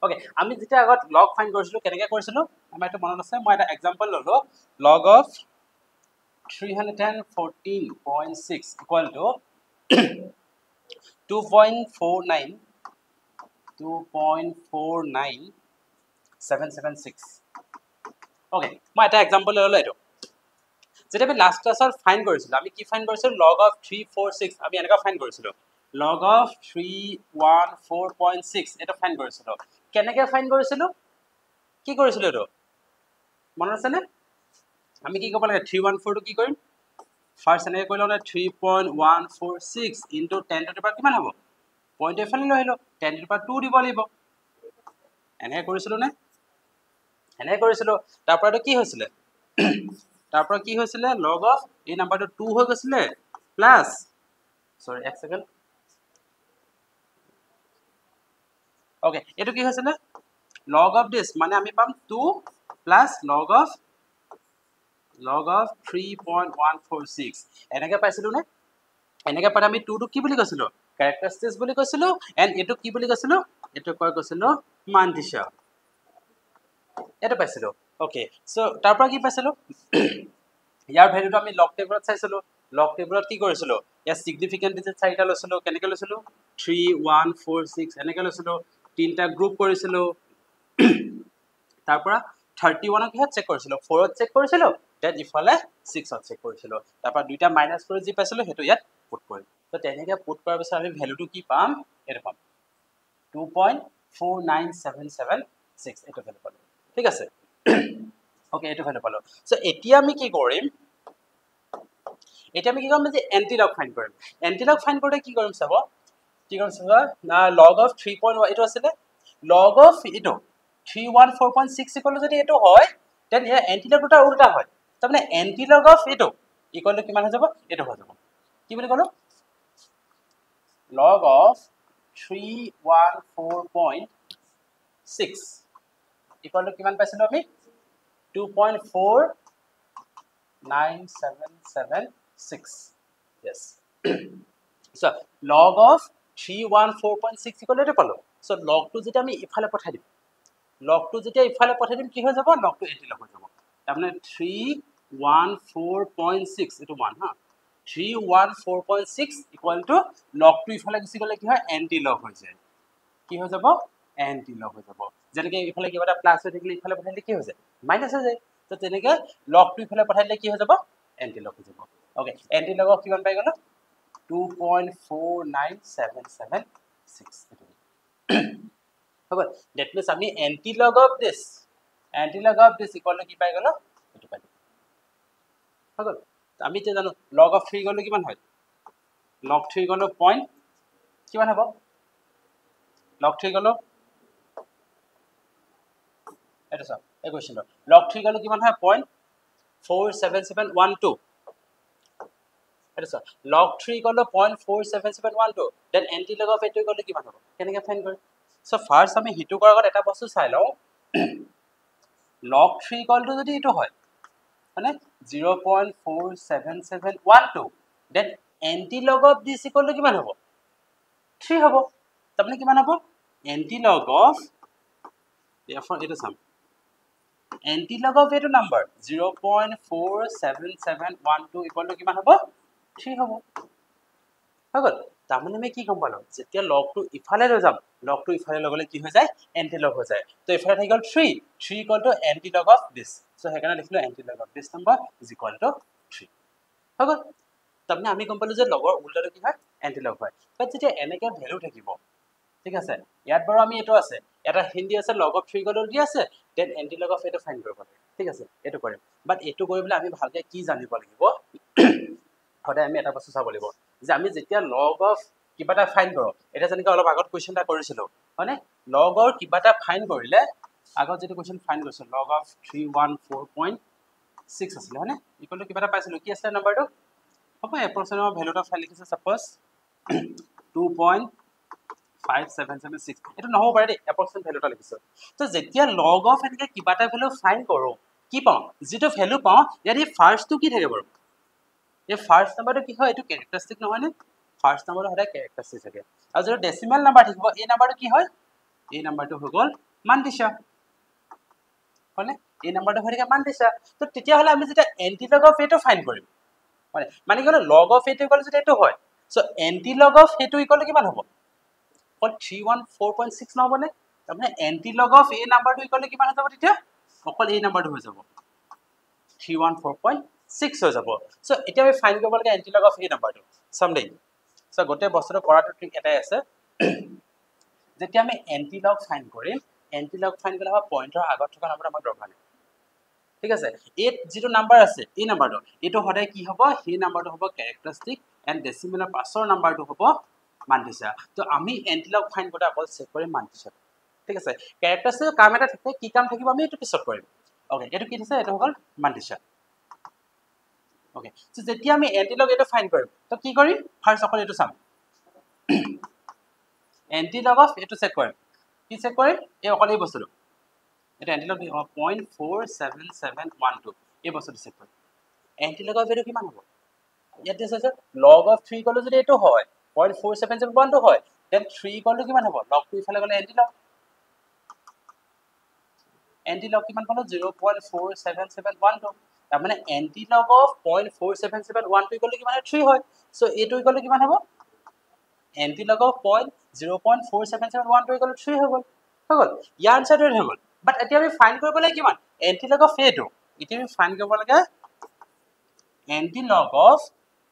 Okay আমি যেতিয়া আগত লগ ফাইন্ড কৰিছিলো কেনেকৈ কৰিছিলো আমাৰ এটা মনত আছে মই এটা এক্সাম্পল ললো log of 314.6 equal to 2.49,776 okay মই এটা এক্সাম্পল ললো এটো যেতিয়া আমি লাষ্ট ক্লাছত ফাইন্ড কৰিছিলো আমি কি ফাইন্ড কৰিছিলো log of 346 আমি এনেকা ফাইন্ড কৰিছিলো log of 314.6 এটা ফাইন্ড কৰিছিলো কেনেকৈ ফাইন্ড কৰিছিলো কি কৰিছিলো এটো মনত আছে নে আমি কি কৰিব লাগে 314 টো কি কৰিম ফাৰ্স্ট এনেকৈ কৰিলো না 3.146 into 10 to the power কিমান হ'ব পইণ্ট এফালে লৈ আহিলো 10 to the power 2 দিব লাগিব এনেকৈ কৰিছিলো নে এনেকৈ কৰিছিলো তাৰ পৰা কি হৈছিলে তাৰ পৰা কি হৈছিলে log of এই নাম্বাৰটো 2 হৈ গৈছিলে প্লাস সৰি এক সেকেন্ড ওকে এটো কি হৈছিলে log of this মানে আমি পাম 2 plus log of 3.146 এনেকৈ পাইছিলো নে এনেকৈ পালে আমি 2 টো কি বুলি কৈছিলো characteristics বুলি কৈছিলো and এটো কি বুলি কৈছিলো এটো কয় কৈছিলো মান দিশা এটা পাইছিলো ওকে সো তাৰ পৰা কি পাইছিলো ইয়াৰ ভ্যালুটো আমি লগ টেবলত চাইছিলো লগ টেবলত কি কৰিছিলো ইয়াৰ সিগনিফিকেন্ট ডিজিট চাৰিটা লৈছিলো কেনেকৈ লৈছিলো 3146 এনেকৈ লৈছিলো তিনটা গ্ৰুপ কৰিছিলো তাৰ পৰা 31 ক চেক কৰিছিলো 4 ত চেক কৰিছিলো দেন ইফালে 6 ত চেক কৰিছিলো তাৰ পৰা দুইটা মাইনাস কৰি যি পাইছিলো হেতু ইয়াত পুট কৰিম তো তেনেকৈ পুট কৰাৰ পিছত আমি ভ্যালুটো কি পাম এটা পাম 2.49776 এটা ভ্যালু পালো ঠিক আছে ওকে এটা ভ্যালু পালো সো এতিয়া আমি কি কৰিম এটা আমি কি কৰিম যে এন্টিলগ ফাইন্ড কৰিম এন্টিলগ ফাইন্ড কৰিলে কি কৰিম চাব কি কৰিম চাব log of 3.1 এটো আছে log of এটো 314.6 ইকুয়াল যদি এটো হয় দেন এ এন্টিলগটা উল্টা হয় তাৰমানে এন্টিলগ অফ এটো ইকুয়াল টু কিমান হৈ যাব এটো হৈ যাব কি বুলি কলো log of 314.6 ইকুয়াল টু কিমান পাইছিলো আমি 2.497776 yes so log of 314.6 equal to পালো so log টো যেটা আমি ইফালে পঠাই দিম log টো যেতিয়া ইফালে পঠাই দিম কি হৈ যাব log টো এন্টিলগ হৈ যাব তাৰমানে 314.6 এটো মান হা 314.6 ইকুয়াল টু log টো ইফালে গুছি গলে কি হয় এন্টিলগ হৈ যায় কি হৈ যাব এন্টিলগ হৈ যাব যেনেকৈ ইফালে কিবা এটা প্লাস হৈ থাকিলে ইফালে পঠাইলে কি হৈ যায় মাইনাস হৈ যায় তো তেনেকৈ log টো ইফালে পঠাইলে কি হৈ যাব এন্টিলগ হৈ যাব ওকে এন্টিলগ কিমান পাই গলো 2.49776 হ'ব that means আমি antilog of this equal to কি পাই গলো এটো পাই হ'ব আমি তে জানো log of 3 গলো কিমান হয় log 3 গলো পইণ্ট কিমান হ'ব log 3 গলো এটা সব এই কোশ্চেন log 3 গলো কিমান হয় 0.47712 এটা সব log 3 গলো 0.47712 দেন antilog of এটো গলো কিমান হ'ব কেনেকৈ ফাইন্ড কৰিম সো ফাৰ্স্ট আমি হিটু কৰাৰ আগত এটা বস্তু চাই লও log 3 ইকুয়াল টু যদি এটো হয় মানে 0.47712 then antilog of this equal to কিমান হ'ব 3 হ'ব তাৰমানে কিমান হ'ব antilog of therefore এটা সাম antilog of এটো নাম্বার 0.47712 ইকুয়াল টু কিমান হ'ব 3 হ'ব হগল তাৰমানে আমি কি গম পালো যেতিয়া log টো ইফালে লৈ যাম log টো ইফালে লগলে কি হৈ যায় antilog হৈ যায় তো ইফালে থাকি গল 3 equal to antilog of this so হেকাৰণে লিখিলো antilog of this number is equal to 3 হগল তাৰমানে আমি গম পালো যে লগৰ উল্টাটো কি হয় antilog হয় বাট যেতিয়া এনেকে ভ্যালু থাকিব ঠিক আছে ইয়াত বাৰু আমি এটো আছে এটা হিন্দি আছে log of 3 গলো দি আছে দেন antilog of এটো ফাইন্ড কৰিব লাগে ঠিক আছে এটো কৰিম বাট এটো কৰিবলৈ আমি ভালকে কি জানিব লাগিব সদায় আমি এটা বস্তু চাব লাগিব যে আমি যেতিয়া log of কিবাটা ফাইন্ড কৰো এটা যেনেকৈ অলপ আগত কোৱেশ্চনটা কৰিছিলো মানে log of কিবাটা ফাইন্ড কৰিলে আগত যেটো কোৱেশ্চন ফাইন্ড কৰিছিল log of 314.6 আছিল হয়নে ইকুয়াল টু কিবাটা পাইছিলো কি আছিল নাম্বাৰটো হ'ব এপ্ৰক্সিমেট ভ্যালুটা ফাইল লিখিছে সাপোজ 2.5776 এটো নহব পাৰে দে এপ্ৰক্সিমেট ভ্যালুটা লিখিছো তো যেতিয়া log of এনেকে কিবাটা ভ্যালু ফাইন্ড কৰো কি পাও যেটো ভ্যালু পাও ইয়াৰ ফাৰ্স্ট টো কি থাকে বাৰু এই ফাৰ্স্ট নাম্বাৰটো কি হয় এটো ক্যাৰেক্টাৰিস্টিক নহয় নে ফাৰ্স্ট নাম্বাৰটো হদায় ক্যাৰেক্টাৰিস্টিক থাকে আৰু যদি ডেসিমেল নাম্বাৰ থাকিব এই নাম্বাৰটো কি হয় এই নাম্বাৰটো হৈ গল মান্তিশা হলে এই নাম্বাৰটো হৈ থাকে মান্তিশা তো তেতিয়া হলে আমি যেটা এন্টিলগ অফ এটো ফাইন্ড কৰিম মানে কি হল লগ অফ এটো ইকুয়াল যেটা এটো হয় সো এন্টিলগ অফ এটো ইকুয়াল কিমান হ'ব অকল 314.6 নহবনে তাৰমানে এন্টিলগ অফ এ নাম্বাৰটো ইকুয়াল কিমান হৈ যাব তেতিয়া অকল এই নাম্বাৰটো হৈ যাব 314.6 হৈ যাব সো এতিয়া আমি ফাইন্ড কৰিব লাগে এন্টিলগ অফ এ নাম্বাৰটো সামডে সো গোটে বস্তুটো কৰাটো ট্ৰিক এটাই আছে যেতিয়া আমি এন্টিলগ ফাইন্ড কৰিম এন্টিলগ ফাইন্ড কৰা পইন্টৰ আগত থকা নাম্বাৰটো আমাৰ দৰকাৰ নাই ঠিক আছে এই যেটো নাম্বাৰ আছে এই নাম্বাৰটো এটো সদায় কি হ'ব সেই নাম্বাৰটো হ'ব ক্যাৰেক্টাৰিস্টিক এন্ড ডেসিমেলৰ পাছৰ নাম্বাৰটো হ'ব মান্তিশা তো আমি এন্টিলগ ফাইন্ড কৰা অকল চেক কৰিম মান্তিশা ঠিক আছে ক্যাৰেক্টাৰিস্টিক কাম এটা থাকে কি কাম থাকিব আমি এটো পিছত কৰিম ওকে এটো কি দিছে এটো হ'ল মান্তিশা ওকে সো যেতিয়া আমি এন্টিলগ এটো ফাইন্ড কৰিম তো কি কৰিম ফাৰ্স্ট অকল এটো চাম এন্টিলগ অফ এটো চেক কৰিম কি চেক কৰিম এই অকল এই বস্তুটো এটা এন্টিলগ 0.47712 এই বস্তুটো চেক কৰিম এন্টিলগ অফ এটো কিমান হ'ব ইয়াত দিছে আছে log of 3 কলো যদি এটো হয় 0.47712 হয় দেন 3 কলো কিমান হ'ব log 2 ইফালে গলে এন্টিলগ কিমান পালো 0.47712 তাৰ মানে এন্টিলগ অফ 0.47712 কলো কিমান 3 হয় সো এটো কলো কিমান হ'ব এন্টিলগ অফ 0.47712 ইকুয়াল 3 হৈ গল ইয়াৰ আনসাৰটো হৈ গল বাট এতিয়া আমি ফাইন্ড কৰিব লাগে কিমান এন্টিলগ অফ এটো এতিয়া আমি ফাইন্ড কৰিব লাগে এন্টিলগ অফ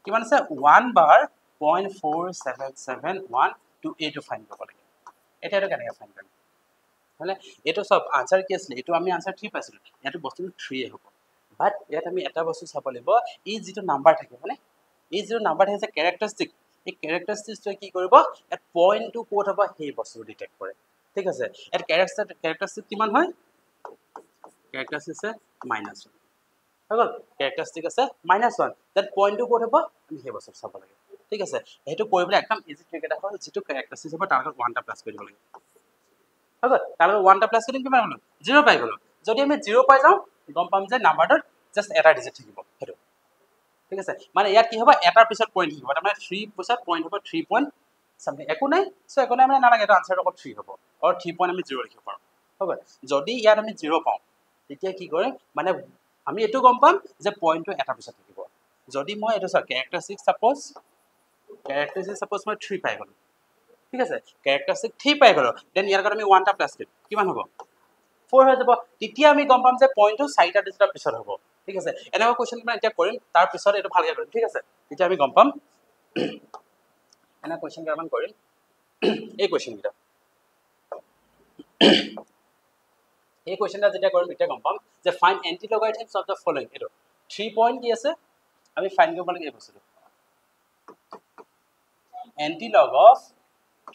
কিমান আছে 1 বাৰ 0.47712 টু এটো ফাইন্ড কৰিব লাগে এটা এটো কেনেকৈ ফাইন্ড কৰিম হলে এটো সব আনসাৰ কি আছিল এটো আমি আনসাৰ 3 পাইছিল এটো বস্তু 3 হ'ব বাট ইয়াত আমি এটা বস্তু চাব লাগিব এই যেটো নাম্বাৰ থাকে মানে এই যেটো নাম্বাৰ থাকে ক্যাৰেক্টাৰিস্টিক এই ক্যাৰেক্টাৰিস্টিকটো কি কৰিব এট পইন্ট টু কোড হ'ব সেই বস্তু ডিটেক্ট কৰে ঠিক আছে এট ক্যাৰেক্টাৰিস্টিক কিমান হয় ক্যাৰেক্টাৰিস্টিক আছে -1 হল ক্যাৰেক্টাৰিস্টিক আছে -1 দ্যাট পইন্ট টু কোড হ'ব আমি সেই বস্তু চাব লাগে ঠিক আছে হেতু কৰিবলৈ একদম ইজি ট্ৰিক এটা হ'ল যেটো ক্যাৰেক্টাৰিস্টিক হ'ব তাৰ লগত 1 টা প্লাস কৰি দিব লাগে হল তাৰ লগত 1 টা প্লাস কৰি কিমান হ'ল 0 পাই গলো যদি আমি 0 পাই যাও গম পাম যে নাম্বাৰটোৰ জাস্ট এটা ডিজিট থাকিব হেতু ঠিক আছে মানে ইয়াত কি হ'ব এটাৰ পিছত পইণ্ট থাকিব মানে 3 পিছত পইণ্ট হ'ব 3 পইণ্ট সামথিং একো নাই সো একো নাই মানে নালাগে এটা আনসাৰ অকল 3 হ'ব অৰ 3 পইণ্ট আমি 0 লিখিব পাৰো হ'ব যদি ইয়াত আমি 0 পাও তেতিয়া কি কৰিম মানে আমি এটো গম পাম যে পইণ্টটো এটা পিছত থাকিব যদি মই এটো ক্যাৰেক্টাৰিস্টিক সাপোজ মই 3 পাই গলো ঠিক আছে ক্যাৰেক্টাৰিস্টিক 3 পাই গলো দেন ইয়াৰ কাৰণে আমি 1 টা প্লাস কৰিম কিমান হ'ব 4 হৈ যাব তেতিয়া আমি গম পাম যে পইণ্টটো 4টা ডিজিটৰ পিছত হ'ব ঠিক আছে এনেকুৱা কোৱেশ্চন মানে এতিয়া কৰিম তাৰ পিছত এটো ভালকৈ কৰিম ঠিক আছে তেতিয়া আমি গম পাম এনা কোৱেশ্চন কেইটামান কৰিম এই কোৱেশ্চন কেইটা এই কোৱেশ্চনটা যেতিয়া কৰিম তেতিয়া গম পাম যে ফাইন্ড এন্টিলগাৰিথমছ অফ দা ফলোইং এটো 3 পইণ্ট কি আছে আমি ফাইন্ড কৰিব লাগে এই বস্তুটো এন্টিলগ অফ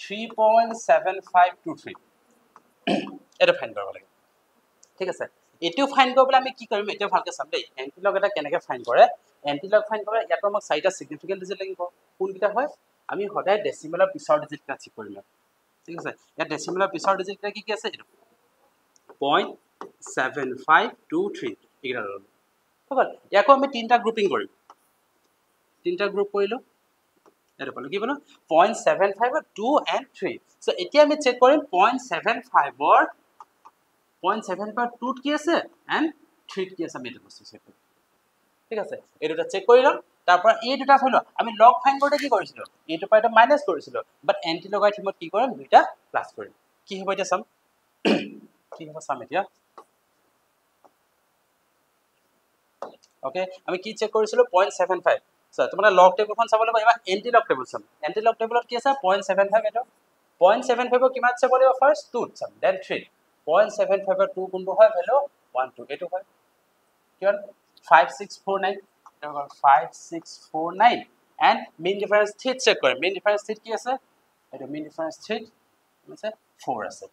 3.7523 এটো ফাইন্ড কৰিব লাগে ঠিক আছে এটো ফাইন্ড কৰিবলৈ আমি কি কৰিম এতিয়া ভালকৈ চাম দেই এন্টিলগ এটা কেনেকৈ ফাইন্ড কৰে এন্টিলগ ফাইন্ড কৰে ইয়াত আমাক 4টা সিগনিফিকেন্ট ডিজিট লাগিব কোন কিটা হয় আমি সদায় ডেসিমেলৰ পিছৰ ডিজিট কা চেক কৰিম ঠিক আছে ইয়াত ডেসিমেলৰ পিছৰ ডিজিট কি আছে এটো 0.7523 এগৰা ললো হ'ব ইয়াকো আমি তিনটা গ্ৰুপিং কৰিম তিনটা গ্ৰুপ কৰিলো এটো পালো কি পালো 0.75 2 and 3 সো এতিয়া আমি চেক কৰিম 0.75 ৰ 0.75 2 কি আছে and 3 কি আছে আমি এটো বস্তু চেক কৰিম ঠিক আছে এই দুটা চেক কৰিলাম তাৰ পৰা এই দুটা হলো আমি লগ ফাইন্ড কৰতে কি কৰিছিলো এইটো পাই এটা মাইনাস কৰিছিলো বাট এন্টিলগাৰিথমত কি কৰিম দুটা প্লাস কৰিম কি হ'ব এটা সাম কি হ'ব সাম এতিয়া ওকে আমি কি চেক কৰিছিলো 0.75 সো তোমার লগ টেবুলখন চাবলৈ পাবা এন্টিলগ টেবুল চাম এন্টিলগ টেবুলত কি আছে 0.75 এটো 0.75 কিমান চাব লাগিব ফাৰ্স্ট 2 চাম দেন 3 0.75 2 কোনটো হয় ভ্যালু 12 এটো হয় কিমান 5649 5649 and mean difference theta check কৰিম mean difference theta কি আছে এটো mean difference theta আছে 4 আছে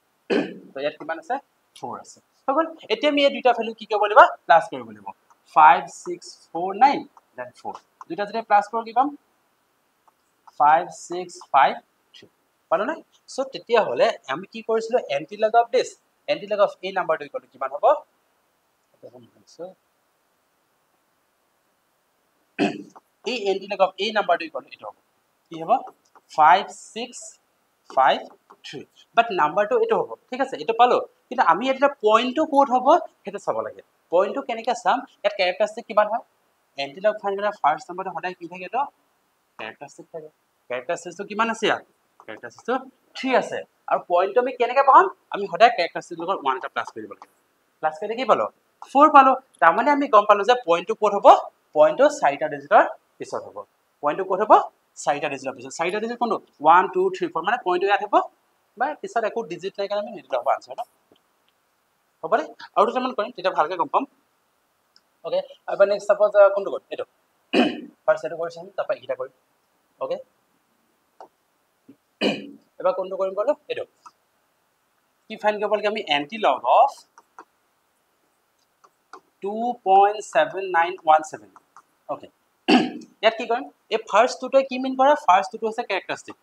তো ইয়াত কিমান আছে 4 আছে হগল এতিয়া আমি এই দুটা ভ্যালু কি কৰিব লাগিব প্লাস কৰিব লাগিব 5649 then 4 দুটা যদি প্লাস কৰো কি পাম 5653 পালো না সো তেতিয়া হলে আমি কি কৰিছিলো এন্টিলগ অফ দিস এন্টিলগ অফ এই নাম্বাৰটো ইকুয়াল কিমান হ'ব এই এন্টিলগ অফ এই নাম্বাৰটো ইকুয়াল এটো হ'ব কি হ'ব 5653 বাট নাম্বাৰটো এটো হ'ব ঠিক আছে এটো পালো কিন্তু আমি এটা পইণ্টটো ক'ত হ'ব সেইটো চাব লাগে পইণ্টটো কেনেকৈ চাম ইয়াত কেৰেক্টাৰিষ্টিক কিমান হয় এণ্টিলগ ফাইন কৰা ফাৰ্ষ্ট নাম্বাৰটো সদায় কি থাকে তো কেৰেক্টাৰিষ্টিক থাকে কেৰেক্টাৰিষ্টিকটো কিমান আছে ইয়াত কেৰেক্টাৰিষ্টিকটো 3 আছে আৰু পইণ্টটো আমি কেনেকৈ পাম আমি সদায় কেৰেক্টাৰিষ্টিক লগত 1 এটা প্লাছ কৰিব লাগে প্লাছ কৰিলে কি পালো 4 পালো তাৰমানে আমি গম পালো যে পইণ্টটো ক'ত হ'ব পইণ্টটো 4টা ডিজিটৰ পিছত হ'ব পইণ্টটো ক'ত হ'ব 4টা ডিজিটৰ পিছত 4টা ডিজিট কোনটো 1 2 3 4 মানে পইণ্টটো ইয়াত হ'ব বা পিছত একো ডিজিট নাই কাৰণে আমি নিদিলে হ'ব আনসাৰ হ'ব দে আৰু দুটামান কৰিম তেতিয়া ভালকৈ গম পাম ওকে এবাৰ নেক্সট সাপোজ কোনটো কৰিম এইটো ফাৰ্ষ্ট এইটো কৰিম তাৰপৰা এইটা কৰিম ওকে এবাৰ কোনটো কৰিম ক'লো এইটো কি ফাইন কৰিব লাগে আমি এন্টিলগ অফ 2.7917 ওকে ইয়াত কি কৰিম এই ফাৰ্ষ্ট টুটোৱে কি মিন কৰে ফাৰ্ষ্ট টুটো হৈছে কেৰেক্টাৰিষ্টিক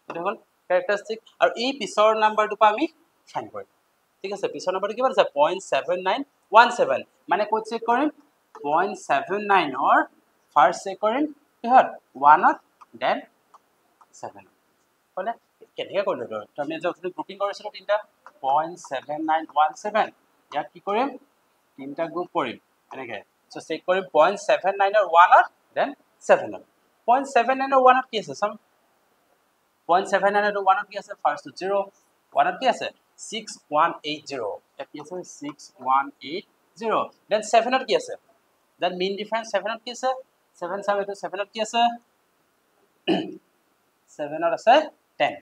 এটা হ'ল কেৰেক্টাৰিষ্টিক আৰু এই পিছৰ নাম্বাৰটো পা আমি ফাইন কৰিম ঠিক আছে পিছৰ নাম্বাৰটো কিমান আছে 0.7917 মানে ক'ত চেক কৰিম 0.79 or ফাৰ্ষ্ট চেক কৰিম কিহত 1 ত দেন 7 হলে কেনেকৈ কৰিলো তো আমি যে গ্ৰুপিং কৰিছিলো তিনটা 0.7917 ইয়াত কি কৰিম তিনটা গ্ৰুপ কৰিম এনেকে সো চেক কৰিম 0.79 or 1 ত দেন 7 ত 0.79 or 1 ত কি আছে সম 0.79 or 1 ত কি আছে ফাৰ্ষ্ট 0 1 ত কি আছে 6180 ইয়াত কি আছে 6180 দেন 7 ত কি আছে দেন মিন ডিফাৰেন্স 7 ত কি আছে 7 7 ত 7 ত কি আছে 7 ত আছে 10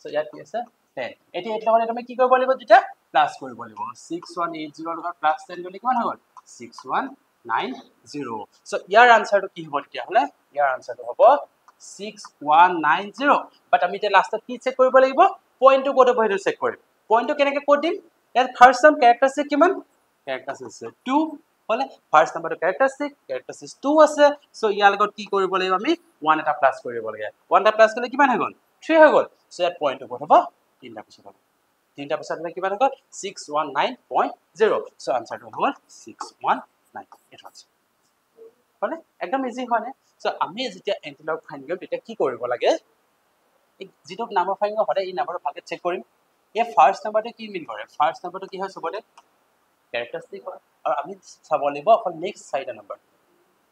সো ইয়াত কি আছে 10 এটি এটা মানে তুমি কি কৰিব লাগিব দুটা প্লাস কৰিব লাগিব 6180 লগত প্লাস 10 গলি কিমান হ'ল 6190 সো ইয়াৰ আনসাৰটো কি হ'ব তেতিয়া হলে ইয়াৰ আনসাৰটো হ'ব 6190 বাট আমি তে লাষ্টত কি চেক কৰিব লাগিব পইণ্টটো ক'ত হ'ব সেইটো চেক কৰিম পইণ্টটো কেনেকৈ ক'ত দিম ইয়াত ফাৰ্ষ্ট টাইম কেৰেক্টাৰিষ্টিক কিমান কেৰেক্টাৰিষ্টিক 2 হলে ফাৰ্ষ্ট নাম্বাৰটো কেৰেক্টাৰিষ্টিক 2 আছে সো ইয়াৰ লগত কি কৰিব লাগিব আমি 1 এটা প্লাস কৰিব লাগে 1 এটা প্লাস কৰিলে কিমান হৈ গ'ল 3 হৈ গ'ল সো ইয়াত পইণ্টটো ক'ত হ'ব তিনটা পিছত হ'ব তিনটা পিছত মানে কিমান হৈ গ'ল 619.0 সো আনসাৰটো হ'ল 619 এটা আছে হলে একদম ইজি হয় নে সো আমি যেতিয়া এন্টিলগ ফাইন কৰিম তেতিয়া কি কৰিব লাগে যেটো নাম্বাৰ ফাইন হয় এই নাম্বাৰটো ভালকৈ চেক কৰিম এই ফাৰ্ষ্ট নাম্বাৰটো কি মিন কৰে ফাৰ্ষ্ট নাম্বাৰটো কি হয় সবতে কেৰেক্টাৰিষ্টিক হয় আৰু আমি চাব লাগিব অকল নেক্সট 4টা নাম্বাৰ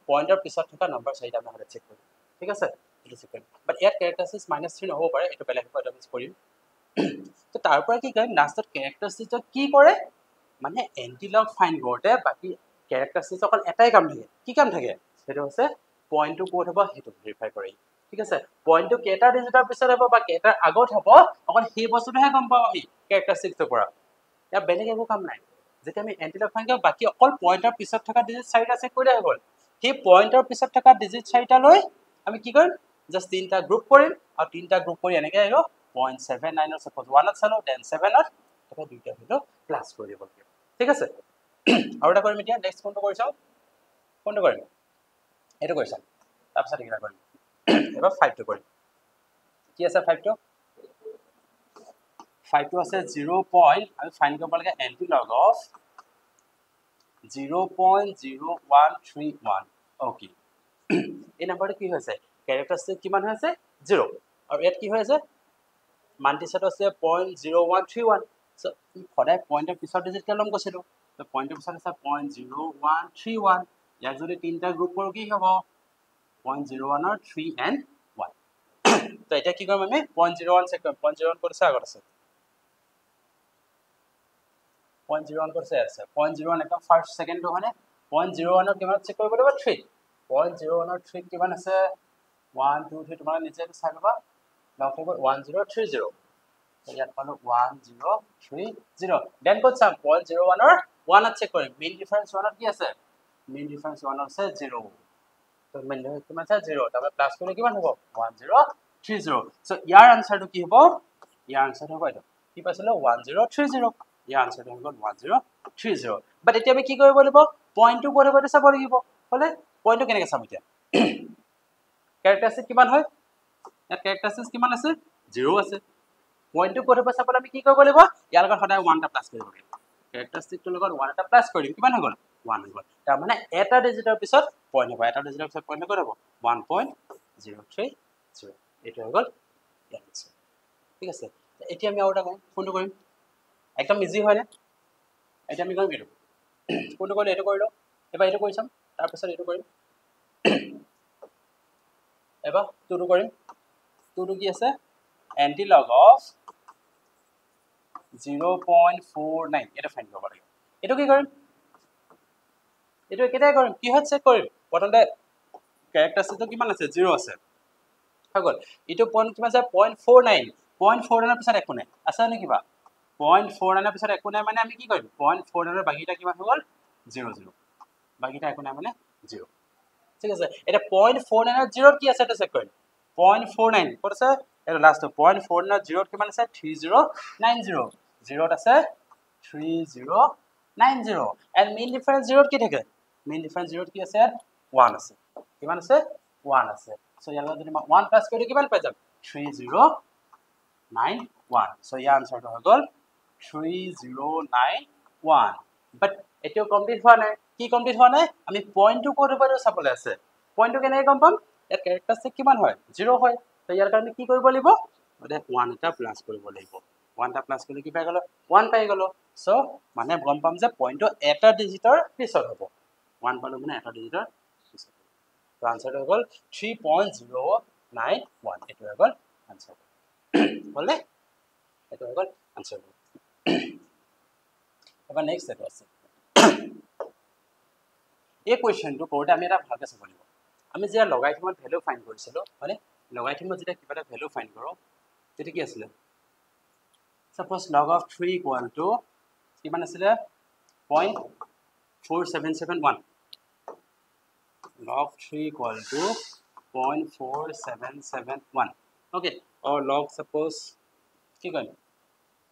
পইণ্টৰ পিছত থকা নাম্বাৰ 4টা আমি হলে চেক কৰিম ঠিক আছে এটো চেক কৰিম বাট ইয়াত কেৰেক্টাৰিষ্টিক -3 নহব পাৰে এটো বেলেগ এটা আমি কৰিম তো তাৰ পৰা কি কৰিম লাষ্টত কেৰেক্টাৰিষ্টিক কি কৰে মানে এন্টিলগ ফাইন কৰোতে বাকি কেৰেক্টাৰিষ্টিক অকল এটাই কাম থাকে কি কাম থাকে সেটো হৈছে পইণ্টটো ক'ত হ'ব হেতু ভেৰিফাই কৰে ঠিক আছে পইণ্টটো কেটা ডিজিটৰ পিছত হ'ব বা কেটাৰ আগত হ'ব অকল সেই বস্তুটোহে গম পাম আমি কেৰেক্টাৰিষ্টিকটো পৰা ইয়া বেলেগ একো কাম নাই যেতিয়া আমি এন্টিলগ ফাইন কৰিম বাকি অকল পইণ্টৰ পিছত থকা ডিজিট 4টা চেক কৰিলে হৈ গ'ল সেই পইণ্টৰ পিছত থকা ডিজিট 4টা লৈ আমি কি কৰিম জাস্ট তিনটা গ্ৰুপ কৰিম আৰু তিনটা গ্ৰুপ কৰি এনেকৈ আহিব 0.79 suppose 1 ত চালো দেন 7 ত এটা দুইটা হলো প্লাস কৰি দিব লাগিব ঠিক আছে আৰু এটা কৰিম এতিয়া নেক্সট কোনটো কৰিছাও কোনটো কৰিম এটো কৰিছা তাৰপিছত এটা কৰিম এবাৰ 5 টো কৰিম কি আছে 5 টো আছে 0. আমি ফাইন কৰিব লাগে এন্টিলগ অফ 0.0131 ওকে এই নাম্বাৰটো কি হৈছে কেৰেক্টাৰিষ্টিক কিমান হৈছে 0 আৰু ইয়াত কি হৈ আছে মাল্টিছেট আছে 0.0131 সো সদায় পইণ্টৰ পিছৰ ডিজিট কেলম কৈছিলো তো পইণ্টৰ পিছত আছে 0.0131 ইয়াক যদি তিনটা গ্ৰুপ কৰো কি হ'ব 0.01 or 3 and 1 তো এটা কি কৰিম আমি 0.01 চেক কৰিম 0.01 কৰিছে আগত আছে 0.01 কৰিছে আছে 0.01 একদম ফাৰ্ষ্ট সেকেন্ডটো হনে 0.01 ৰ কিমান চেক কৰিব লাগিব 3 0.01 ৰ 3 কিমান আছে 1 2 3 তোমাৰ নিচে চাই লবা লগ হ'ব 1030 ইয়াত পালো 1030 দেন কোড চাম 0.01 ৰ 1 চেক কৰিম মিন ডিফাৰেন্স 1 ত কি আছে মিন ডিফাৰেন্স 1 আছে 0 তো মিন কিমান আছে 0 তাৰপৰা প্লাস কৰিলে কিমান হ'ব 1030 সো ইয়াৰ আনসাৰটো কি হ'ব ইয়াৰ আনসাৰ হ'ব এটা কি পাইছিল 1030 ইয়াৰ আনসাৰটো হ'ল 1030 বাট এতিয়া আমি কি কৰিব লাগিব পইণ্টটো ক'ত হ'ব চাব লাগিব হলে পইণ্টটো কেনেকৈ চাম এতিয়া কেৰেক্টাৰিষ্টিক কিমান হয় ইয়াত কেৰেক্টাৰিষ্টিক কিমান আছে 0 আছে পইণ্টটো ক'ত হ'ব চাবলৈ আমি কি কৰিব লাগিব ইয়াৰ লগত সদায় 1 টা প্লাস কৰিব লাগিব কেৰেক্টাৰিষ্টিকটোৰ লগত 1 এটা প্লাস কৰিম কিমান হৈ গ'ল 1 হৈ গ'ল তাৰ মানে এটা ডিজিটৰ পিছত পইণ্ট হ'ব এটা ডিজিটৰ পিছত পইণ্ট ক'ত হ'ব 1.030 এটো হৈ গ'ল ঠিক আছে এতিয়া আমি আৰু এটা কৰিম কোনটো কৰিম একদম ইজি হয় না এটা আমি কৰিম এইটো কোনটো কৰিলো এইটো কৰিলো এবাৰ এইটো কৰি চাম তাৰ পিছত এইটো কৰিম এবাৰ টুটো কৰিম টুটো কি আছে এন্টিলগ অফ 0.49 এটা ফাইন কৰিব লাগিব এইটো কি কৰিম এইটো কেটাই কৰিম কিহত চেক কৰিম প্ৰথমতে ক্যাৰেক্টাৰিষ্টিকটো কিমান আছে 0 আছে হৈ গল এইটো পইণ্ট কিমান আছে 0.49 0.49 পিছত একো নাই আছে নে কিবা 0.49 পিছত একো নাই মানে আমি কি কৰিম 0.49 বাকিটা কিমান হৈ গল 0 বাকিটা একো নাই মানে 0 ঠিক আছে এটা 0.49 0 কি আছে এটা চেক কৰিম 0.49 কত আছে এটা লাষ্ট 0.49 0 কিমান আছে 3090 0 আছে 3090 and mean difference 0 কি থাকে mean difference 0 কি আছে 1 আছে কিমান আছে 1 আছে সো ইয়াৰ লগত যদি 1 প্লাস কৰি কিমান পাই যাম 3091 সো ইয়াৰ আনসাৰটো হৈ গল 3091 বাট এতিয়াও কমপ্লিট হোৱা নাই কি কমপ্লিট হোৱা নাই আমি পইণ্টটো ক'ৰ ওপৰত চাবলৈ আছে পইণ্টটো কেনেকৈ গম পাম ইয়াৰ ক্যাৰেক্টাৰিষ্টিক কিমান হয় 0 হয় তো ইয়াৰ কাৰণে কি কৰিব লাগিব ওদে 1 এটা প্লাস কৰিব লাগিব 1 টা প্লাস কৰিলে কি পাই গলো 1 পাই গলো সো মানে গম পাম যে পইণ্টটো এটা ডিজিটৰ পিছত হ'ব 1 পালো মানে এটা ডিজিটৰ পিছত তো আনসাৰটো হৈ গল 3.091 এটো হৈ গল আনসাৰ হলে এটো হৈ গল আনসাৰ এবাৰ নেক্সট এটো আছে এই কোৱেশ্চনটো কৰোতে আমি এটা ভালকৈ চাব লাগিব আমি যে লগাৰিথমত ভ্যালু ফাইন্ড কৰিছিলো মানে লগাৰিথমত যেতিয়া কিবা এটা ভ্যালু ফাইন্ড কৰো তেতিয়া কি আছিল suppose log of 3 equal to কিমান আছিল 0.4771 log 3 equal to 0.4771 okay or log suppose কি কয়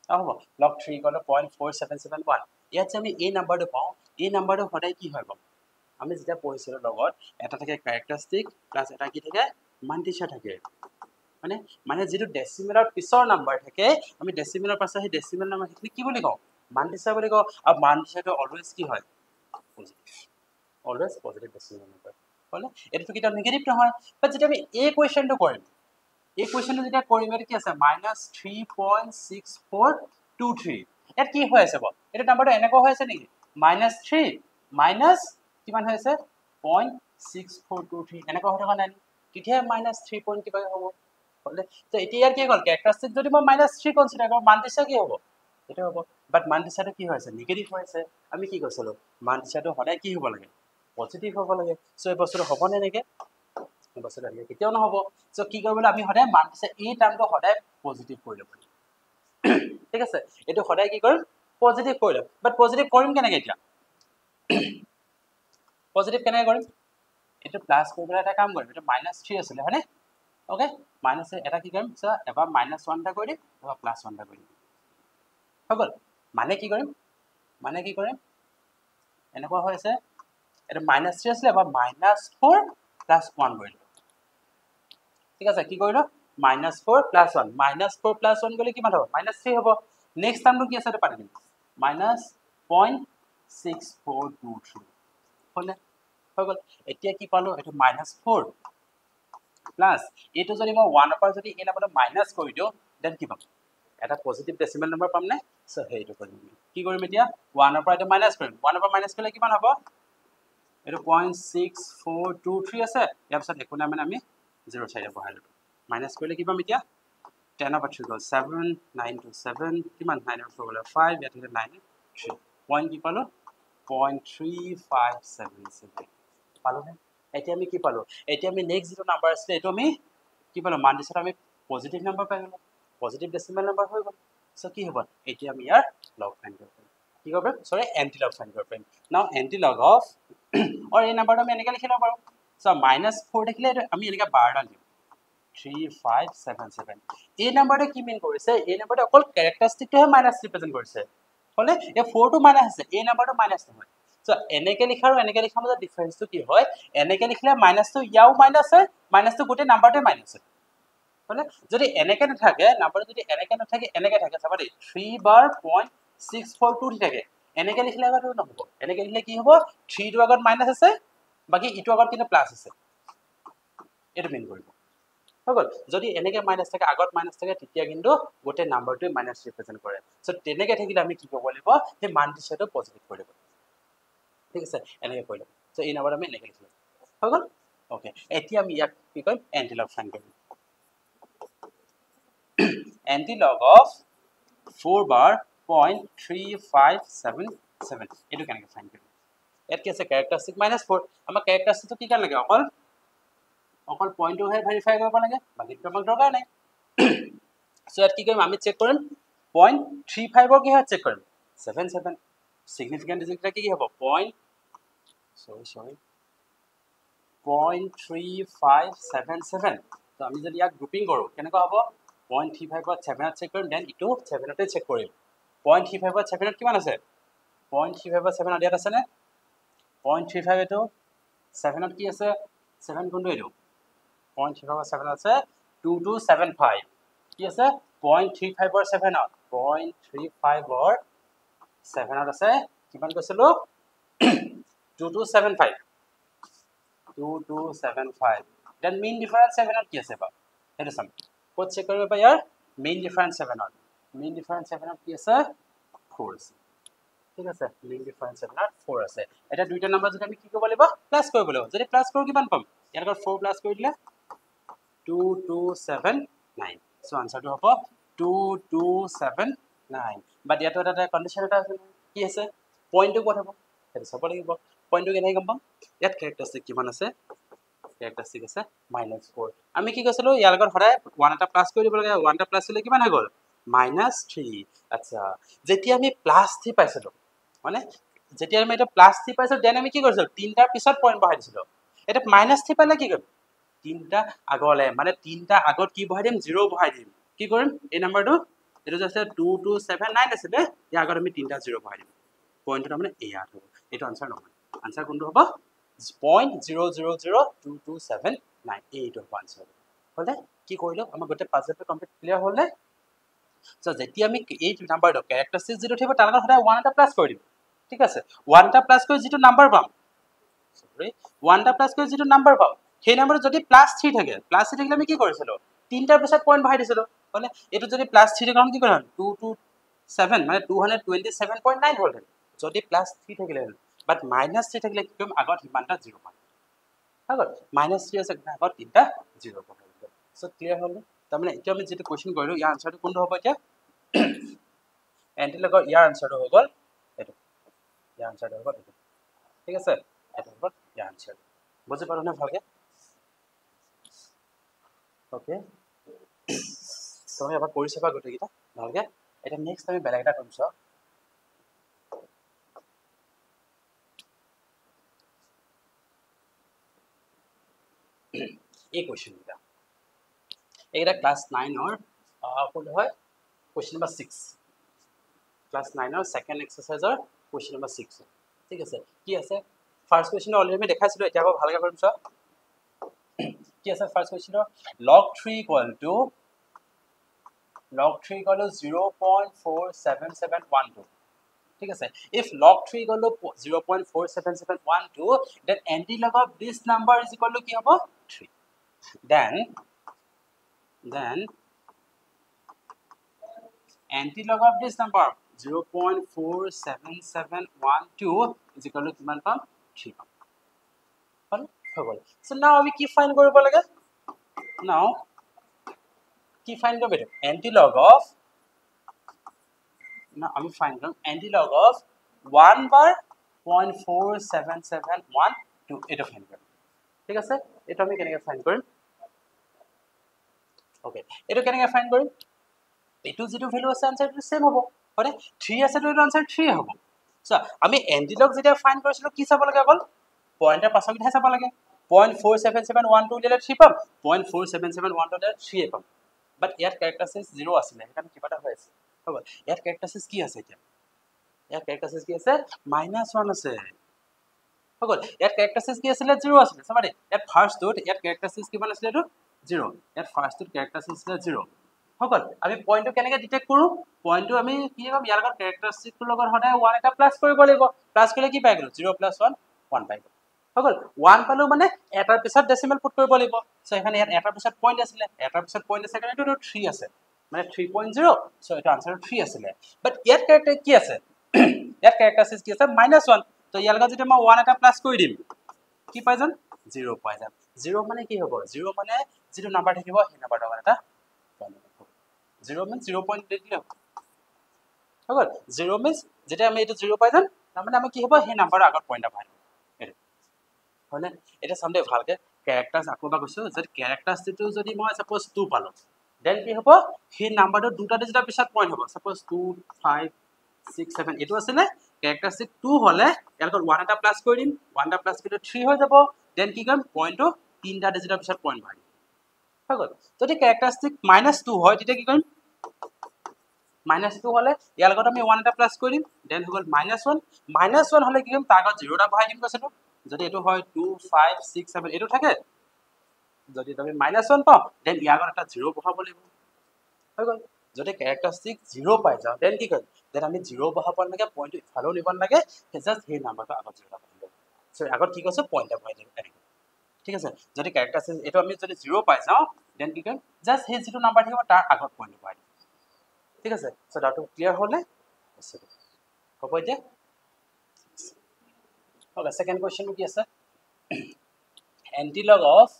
হ'ব log 3 equal to 0.4771 ইয়াত যে আমি এই নাম্বাৰটো পাওঁ এই নাম্বাৰটো সদায় কি হয় আমি যেতিয়া পঢ়িছিলো লগত এটা থাকে ক্যাৰেক্টাৰিষ্টিক প্লাস এটা কি থাকে মাল্টিপ্লাই থাকে মানে যেটো ডেসিমেলৰ পিছৰ নাম্বাৰ থাকে আমি ডেসিমেলৰ পাছত সেই ডেসিমেল নাম্বাৰ কি বুলি কওঁ মাল্টিপ্লাই বুলি কওঁ আৰু মাল্টিপ্লাইটো অলৱেজ কি হয় positive always positive decimal number হলে এটো কিটা নেগেটিভ নহয় বাট যেতিয়া আমি এই কোৱেশ্চনটো কৰিম এই কোৱেশ্চনটো যেতিয়া কৰিম এটো কি আছে -3.6423 এত কি হৈ আছে বল এটা নাম্বাৰটো এনেকৈ হৈ আছে নেকি -3 মাইনাস কিমান হৈ আছে 0.6423 এনেকৈ হৈ থকা নাই তেতিয়া -3 পইণ্ট কিবা হ'ব হলে তো এতিয়া কি হ'ল ক্যাৰেক্টাৰিষ্টিক যদি মই -3 কনসিডাৰ কৰো মাল্টিপ্লাই কি হ'ব এটা হ'ব বাট মাল্টিপ্লাইটো কি হৈ আছে নেগেটিভ হৈ আছে আমি কি কৈছিলো মাল্টিপ্লাইটো সদায় কি হ'ব লাগে পজিটিভ হ'ব লাগে সো এই বস্তুটো হ'ব নে নেকি এই বস্তুটো কেতিয়াও নহব সো কি কৰিবলৈ আমি সদায় মাল্টিপ্লাই এই টাৰ্মটো সদায় পজিটিভ কৰি ল'ব ঠিক আছে এটো সদায় কি কৰিম পজিটিভ কৰি ল'ম বাট পজিটিভ কৰিম কেনেকৈ এতিয়া পজিটিভ কেনেকৈ কৰিম এটো প্লাস কৰিবলৈ এটা কাম কৰিম এটো -3 আছিল হয়নে ওকে মাইনাস এটা কি কৰিম সো এবাৰ -1 টা কৰি দিম এবাৰ +1 টা কৰি দিম হৈ গল মানে কি কৰিম এনেকুৱা হৈ আছে এটা -3 আছিল এবাৰ -4 + 1 কৰিলো ঠিক আছে কি কৰিলো -4 + 1 -4 + 1 গলে কিমান হ'ব -3 হ'ব নেক্সট টাৰ্মটো কি আছে এটা পাতি দিম -0.6423 হলে হৈ গল এতিয়া কি পালো এটো -4 প্লাস এটো যদি মই 1 পৰা যদি এই নাম্বাৰটো মাইনাস কৰি দিও দেন কি পাম এটা পজিটিভ ডেসিমেল নাম্বাৰ পাম নে সো হেইটো কৰিম কি কৰিম এতিয়া 1 পৰা এটা মাইনাস কৰিম 1 পৰা মাইনাস কৰিলে কিমান হ'ব এটো 0.6423 আছে ইয়াৰ পিছত একো নাই মানে আমি 0 চাইডে বহাই ললো মাইনাস কৰিলে কি পাম এতিয়া 10 over 3 গল 7 9 to 7 কিমান 9 over 4 গল 5 ইয়াত 9 3 পইণ্ট কি পালো 0.3577 পালো নে এতিয়া আমি কি পালো এতিয়া আমি নেক্সট যেটো নাম্বাৰ আছে এটো আমি কি পালো মান দিছত আমি পজিটিভ নাম্বাৰ পাই গলো পজিটিভ ডেসিমেল নাম্বাৰ হৈ গল সো কি হ'ব এতিয়া আমি ইয়াৰ লগ ফাইন্ড কৰিব পাৰিম কি কৰিব সৰি এন্টি লগ ফাইন্ড কৰিব পাৰিম নাও এন্টি লগ অফ और এই নাম্বাৰটো আমি এনেকৈ লিখি লব পাৰো সো -4 দেখিলে আমি এনেকৈ 12 ডাল দিম 3577 এই নাম্বাৰটো কি মিন কৰিছে এই নাম্বাৰটো অকল ক্যাৰেক্টাৰিষ্টিকটোহে মাইনাস ৰিপ্ৰেজেন্ট কৰিছে হলে এই 4 টো মাইনাস আছে এই নাম্বাৰটো মাইনাস নহয় সো এনেকৈ লিখা আৰু এনেকৈ লিখা মাজত ডিফাৰেন্সটো কি হয় এনেকৈ লিখিলে মাইনাসটো ইয়াও মাইনাস হয় মাইনাসটো গোটে নাম্বাৰটোৱে মাইনাস হয় হলে যদি এনেকৈ নাথাকে নাম্বাৰটো যদি এনেকৈ নাথাকে এনেকৈ থাকে চাবা দেই 3 বাৰ 0.642 থাকে এনেকৈ লিখিলে আগত নহব এনেকৈ লিখিলে কি হ'ব 3 টো আগত মাইনাস আছে বাকি ইটো আগত কিন্তু প্লাস আছে এটো মেইন কৰিব হৈ গ'ল যদি এনেকে মাইনাছ থাকে আগত মাইনাছ থাকে তেতিয়া কিন্তু গোটেই নাম্বাৰটোৱে মাইনাছ ৰিপ্ৰেজেন্ট কৰে সো তেনেকে থাকিলে আমি কি কৰিব লাগিব সেই মানটো সেটো পজিটিভ কৰিব ঠিক আছে এনেকে কৰিলে সো এই নাম্বাৰটো আমি এনেকে লিখিলো হৈ গ'ল ওকে এতিয়া আমি ইয়াক কি কৰিম এন্টিলগ ফাইন্ড কৰিম এন্টিলগ অফ 4 bar 0.3577 এটো কেনেকে ফাইন্ড কৰিম ইয়াত কি আছে characteristic -4 আমাৰ characteristic টো কি কান লাগে অকল পইণ্টটো হে ভেৰিফাই কৰিব লাগে বাকিটো আমাক দৰকাৰ নাই সো ইয়াত কি কৰিম আমি চেক কৰিম 0.35 ৰ কি হয় চেক কৰিম 77 সিগনিফিকেন্ট ডিজিট কি হ'ব 0.3577 তো আমি যদি ইয়াক গ্ৰুপিং কৰো কেনেকুৱা হ'ব 0.35 ত 7 ত চেক কৰিম দেন ইটো 7 তে চেক কৰিম 0.35 ত 7 ত কিমান আছে 0.35 ত 7 ত ইয়াত আছে নে 0.35 এটো 7 ত কি আছে 7 কোনটো এটো 0.35 ত 7 আছে 2275 কি আছে 0.35 ৰ 7 ত 0.35 ৰ 7 ত আছে কিমান কৈছিলো 2275 2275 then mean difference 7 ত কি আছে বা হেটো চাম কোড চেক কৰিব বা ইয়াৰ mean difference 7 ত mean difference 7 ত কি আছে 4 আছে ঠিক আছে mean difference 7 ত 4 আছে এটা দুইটা নাম্বার যদি আমি কি কৰিব লাগিব প্লাস কৰিব লাগিব যদি প্লাস কৰো কিমান পাম ইয়াৰ লগত 4 প্লাস কৰি দিলে 2279 সো আনসাৰটো হ'ব 2279 বাট ইয়াতো এটা কন্ডিশন এটা আছে কি আছে পইণ্টটো ক'ত হ'ব হেটো চাব লাগিব পইণ্টটো কেনেকৈ গম পাম ইয়াত ক্যাৰেক্টাৰিস্টিক কিমান আছে ক্যাৰেক্টাৰিস্টিক আছে -4 আমি কি কৈছিলো ইয়াৰ লগত সদায় 1 এটা প্লাস কৰি দিব লাগে 1 এটা প্লাস হ'লে কিমান হৈ গ'ল -3 আচ্ছা যেতিয়া আমি +3 পাইছিলো মানে যেতিয়া আমি এটা +3 পাইছো দেন আমি কি কৰিছিলো তিনটাৰ পিছত পইণ্ট বহাই দিছিলো এটা -3 পালে কি কৰিম তিনটা আগলে মানে তিনটা আগত কি বহাই দিম 0 বহাই দিম কি কৰিম এই নাম্বাৰটো এটো আছে 2279 আছে ইয়াৰ আগত আমি তিনটা 0 বহাই দিম পইণ্টটো মানে এয়া হ'ব এটো আনসাৰ নহয় আনসাৰ কোনটো হ'ব 0.000227 এইটো হ'ব আনসাৰ হলে কি কৰিলো আমাৰ গোটে পাজলটো কমপ্লিট ক্লিয়াৰ হ'লে সো যেতিয়া আমি এই নাম্বাৰটো ক্যাৰেক্টাৰিস্টিক যেটো থাকিব তাৰ লগত সদায় 1 এটা প্লাস কৰি দিম ঠিক আছে 1 এটা প্লাস কৰি যেটো নাম্বাৰ পাম সৰি 1 এটা প্লাস কৰি যেটো নাম্বাৰ পাম সেই নাম্বাৰটো যদি +3 থাকে +3 থাকিলে আমি কি কৰিছিলো তিনটাৰ পিছত পইণ্ট বহাই দিছিলো মানে এটো যদি +3 থাকে আমি কি কৰিম 227 মানে 227.9 হ'ল যদি +3 থাকিলে বাট -3 থাকিলে কি কৰিম আগত হিমানটা 0 পাম আগত -3 আছে আগত তিনটা 0 পাম সো ক্লিয়াৰ হ'ল তাৰ মানে এতিয়া আমি যেটো কোৱেশ্চন কৰিলো ইয়াৰ আনসাৰটো কোনটো হ'ব এতিয়া এন্টিলগ ইয়াৰ আনসাৰটো হৈ গ'ল এটো ইয়াৰ আনসাৰটো হৈ গ'ল এটো ঠিক আছে এটো হ'ব ইয়াৰ আনসাৰ বুজি পালো না ভালকে ওকে সো এবাৰ কৰি চাবা গোটেইটা ভালকে এটা নেক্সট আমি বেলেগ এটা কৰিম সো এই কোৱেশ্চন এটা ক্লাস 9 ৰ কোন হয় কোৱেশ্চন নম্বৰ 6 ক্লাস 9 ৰ সেকেন্ড এক্সাৰসাইজৰ কোৱেশ্চন নম্বৰ 6 ঠিক আছে কি আছে ফাৰ্স্ট কোৱেশ্চন অলৰেডি আমি দেখাইছিলো এতিয়া আকৌ ভালকে কৰিম সো কি আছে first question log 3 equal to 0.47712 ঠিক আছে if log 3 equal to 0.47712 then antilog of this number is equal to কি হ'ব 3 then antilog of this number 0.47712 is equal to কিমান পাম 3 পাম হ'ল so now আমি কি ফাইন্ড কৰিব লাগে now কি ফাইন্ড কৰিব লাগে antilog of now আমি ফাইন্ড কৰিম antilog of 1 bar 0.47712 এটা ফাইন্ড কৰিম ঠিক আছে এটা আমি কেনেকৈ ফাইন্ড কৰিম ওকে এটো কেনেকৈ ফাইন্ড কৰিম এটো যেটো ভ্যালু আছে আনসারটো সেম হ'ব হয় 3 আছে তো এটো আনসার 3 হ'ব সো আমি এন্টিলগ যেটা ফাইন্ড কৰিছিলো কি চাব লাগে অকল পইণ্টৰ পাছৰ কিটা চাব লাগে 0.47712 দিলে 3 পাম 0.47712 দিলে 3 পাম বাট ইয়াৰ ক্যাৰেক্টাৰিস্টিক্স 0 আছিল হেকাৰণে কিবাটা হৈ আছে হ'ব ইয়াৰ ক্যাৰেক্টাৰিস্টিক্স কি আছে এতিয়া ইয়াৰ ক্যাৰেক্টাৰিস্টিক্স কি আছে -1 আছে হগল ইয়াৰ ক্যাৰেক্টাৰিস্টিক্স কি আছিল 0 আছিল সমানে ইয়াৰ ফাৰ্স্ট ডট ইয়াৰ ক্যাৰেক্টাৰিস্টিক্স কিমান আছিল এটো 0 ইয়াৰ ফাৰ্স্ট ডট ক্যাৰেক্টাৰিস্টিক্স 0 হগল আমি পইণ্টটো কেনেকৈ ডিটেক্ট কৰো পইণ্টটো আমি কি হ'ব ইয়াৰ লগত ক্যাৰেক্টাৰিস্টিক্সৰ লগত সদায় 1 এটা প্লাস কৰিব লাগিব প্লাস কৰিলে কি পাই গলো 0 + 1 1 পাই গলো হৈ গল 1 পালো মানে এটাৰ পিছত ডেসিমেল পুট কৰিব লাগিব সো এখানে ইয়াত এটাৰ পিছত পইণ্ট আছিল এটাৰ পিছত পইণ্ট আছে কাৰণে এটো 3 আছে মানে 3.0 সো এটা আনসাৰ 3 আছিল বাট ইয়াত ক্যাৰেক্টাৰ কি আছে ইয়াত ক্যাৰেক্টাৰিস্টিক কি আছে -1 তো ইয়াৰ লগত যদি মই 1 এটা প্লাস কৰি দিম কি পাই যাম 0 পাই যাম 0 মানে কি হ'ব 0 মানে যেটো নাম্বাৰ থাকিব সেই নাম্বাৰটো এটা 0 means 0 point দিলে হৈ গল 0 means যেটা আমি এটা 0 পাই যাম তাৰ মানে আমি কি হ'ব সেই নাম্বাৰৰ আগত পইণ্ট পাই এটো হলে এটা সামনে ভালকে ক্যাৰেক্টাৰস আকোবা কৈছো যে ক্যাৰেক্টাৰসটো যদি মই সাপোজ 2 পালো দেন কি হ'ব সেই নাম্বাৰটো দুটা ডিজিটৰ পিছত পইণ্ট হ'ব সাপোজ 2 5 6 7 এটো আছে নে ক্যাৰেক্টাৰস্টিক 2 হলে ইয়াৰ লগত 1 এটা প্লাস কৰি দিম 1 এটা প্লাস কৰিলে 3 হৈ যাব দেন কি কৰিম পইণ্টটো তিনটা ডিজিটৰ পিছত পইণ্ট পাই হৈ গল যদি ক্যাৰেক্টাৰস্টিক -2 হয় তেতিয়া কি কৰিম -2 হলে ইয়াৰ লগত আমি 1 এটা প্লাস কৰি দিম দেন হৈ গল -1 হলে কি কৰিম তাৰ আগত 0 টা বহাই দিম কৈছেটো যদি এটো হয় 2 5 6 7 এটো থাকে যদি তুমি -1 পাও দেন ইয়াৰ আগত এটা 0 বহাব লাগিব হৈ গল যদি ক্যাৰেক্টাৰস্টিক 0 পাই যাও দেন কি কৰিম দেন আমি 0 বহাব লাগে পইণ্টটো ইফালেও নিব লাগে জাস্ট সেই নাম্বাৰটো আগত 0 বহাব লাগে সো আগত কি কৈছে পইণ্ট বহাই দিম ঠিক আছে যদি ক্যাৰেক্টাৰস্টিক এটো আমি যদি 0 পাই যাও দেন কি কৰিম জাস্ট সেই যেটো নাম্বাৰ থাকিব তাৰ আগত পইণ্ট বহাই দিম ঠিক আছে সো ডাউট ক্লিয়াৰ হলে হ'ব এতিয়া ওকে সেকেন্ড কোৱেশ্চন কি আছে antilog of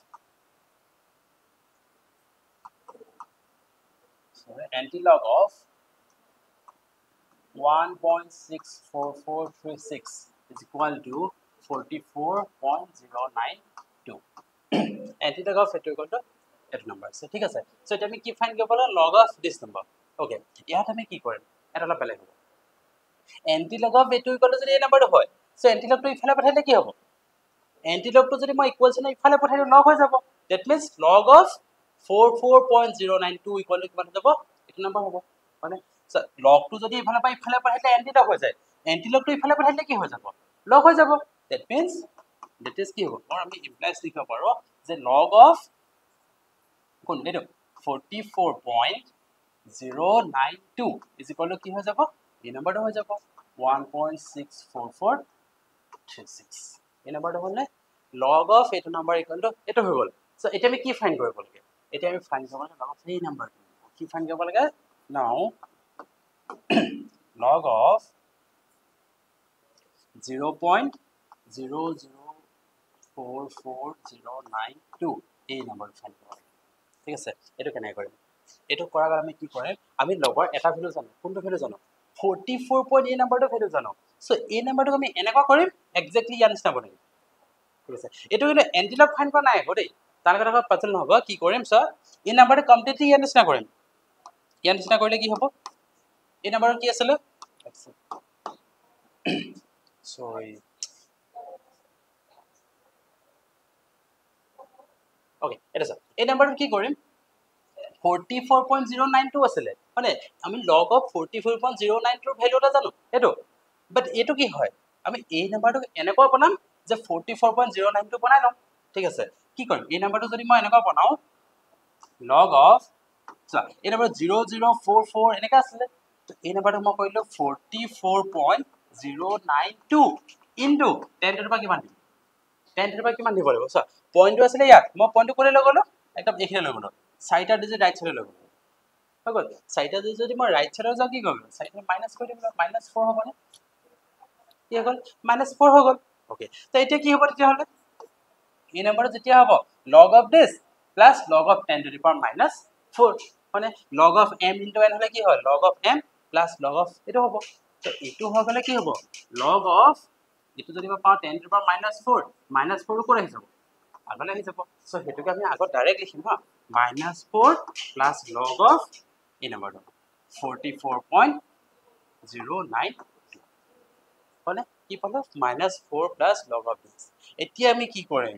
antilog of 1.64436 is equal to 44.092 antilog of eto equal to এটো নাম্বার আছে ঠিক আছে সো এটা আমি কি ফাইন্ড কৰিব লাগে log of this number okay ইয়াত আমি কি কৰিম এটা অলপ বেলেগ হ'ব antilog of এটো ইকুৱেল যদি এই নাম্বাৰটো হয় সো antilog টো ইফালে পঠাইলে কি হ'ব antilog টো যদি মই ইকুৱেলছন ইফালে পঠাইলে লগ হৈ যাব that means log of 44.092 equal to কিমান হৈ যাব এটো নাম্বাৰ হ'ব মানে log টো যদি ইফালে পাই ইফালে পঠাইলে antilog হৈ যায় antilog টো ইফালে পঠাইলে কি হৈ যাব লগ হৈ যাব that means that is কি হ'ব or আমি ইমপ্লাইজ লিখিব পাৰো যে log of কোন এটো 44.092 is equal to কি হৈ যাব এই নাম্বাৰটো হৈ যাব 1.64436 এই নাম্বাৰটো হলে log of এটো নাম্বাৰ ইকুৱেল টু এটো হৈ গল সো এটা আমি কি ফাইন্ড কৰিব লাগে এটা আমি ফাইন্ড কৰিব লাগে log of এই নাম্বাৰটো কি ফাইন্ড কৰিব লাগে নাও log of 0.004492 এই নাম্বাৰটো ফাইন্ড কৰিব লাগে ঠিক আছে এটো কেনে কৰিম এটো কৰাৰ কাৰণে আমি কি কৰিম আমি লগৰ এটা ভ্যালু জানো কোনটো ভ্যালু জানো 44 এই নাম্বাৰটো ভ্যালু জানো সো এই নাম্বাৰটো আমি এনেকুৱা কৰিম এক্স্যাক্টলি ইয়াৰ নিচিনা বনাম ঠিক আছে এটো কিন্তু antilog ফাইন্ড কৰা নাই হৰি তাৰ কথা পাতল নহব কি কৰিম স্যাৰ এই নাম্বাৰটো কমপ্লিটলি ইয়াৰ নিচিনা কৰিম ইয়াৰ নিচিনা কৰিলে কি হ'ব এই নাম্বাৰটো কি আছিল সৰি ওকে এটা স্যাৰ এই নাম্বাৰটো কি কৰিম 44.092 আছিল মানে আমি log of 44.092 ৰ ভ্যালুটা জানো এটো বাট এটো কি হয় আমি এই নাম্বাৰটো এনেকুৱা বনাম যে 44.092 বনাই লম ঠিক আছে কি কৰিম এই নাম্বাৰটো যদি মই এনেকুৱা বনাও log of এই নাম্বাৰ 0044 এনেকা আছিল তো এই নাম্বাৰটো মই কৰিলো 44.092 ইনটু 10 টু কিমান দিম 10 টু কিমান দিব লাগিব চোৱা পইণ্টটো আছিল ইয়াত মই পইণ্টটো কৰি লৈ গলো একদম এখিনি লৈ গলো চাৰিটা ডিজিট ৰাইট সাইডে লৈ গলো হৈ গল চাৰিটা ডিজিট যদি মই ৰাইট সাইডে যাও কি কৰিম চাৰিটা মাইনাস কৰি দিম -4 হ'ব নে কি হ'ল -4 হৈ গল ওকে তো এতিয়া কি হ'ব তেতিয়া হলে এই নাম্বাৰটো যেতিয়া হ'ব log of this plus log of 10 to the power -4 মানে log of m into n হলে কি হয় log of m plus log of এটো হ'ব তো এটো হৈ গলে কি হ'ব log of এটো যদি মই পাও 10 to the power -4 -4 কৰি আহিব আগলে আহি যাব সো হেতুকে আমি আগত ডাইৰেক্ট লিখিম হা -4 plus log of এই নাম্বাৰটো 44.092 হলে কি পালো -4 plus log of this এতিয়া আমি কি কৰিম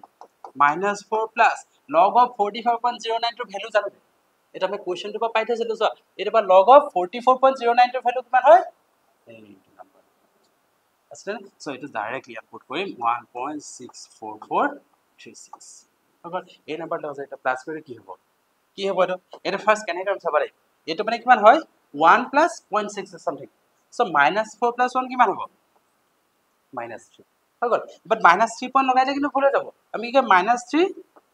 -4 plus log of 44.092 ভ্যালু জানো এটা আমি কোৱেশ্চনটো পাই থৈছিলো সো এটা বা log of 44.092 ভ্যালু কিমান হয় এই নাম্বাৰ আছে সো এটা ডাইৰেক্টলি পুট কৰিম 1.64436 অগৰ এই নাম্বাৰটো আছে এটা প্লাস কৰি কি হ'ব এটো এটা ফাৰ্স্ট কেনেকৈ কৰিম চাবা এটো মানে কিমান হয় 1 plus 0.6 সামথিং সো -4 plus 1 কিমান হ'ব -3 হৈ গ'ল বাট -3 পইণ্ট লগাই দিলে কিন্তু ভুল হৈ যাব আমি কি -3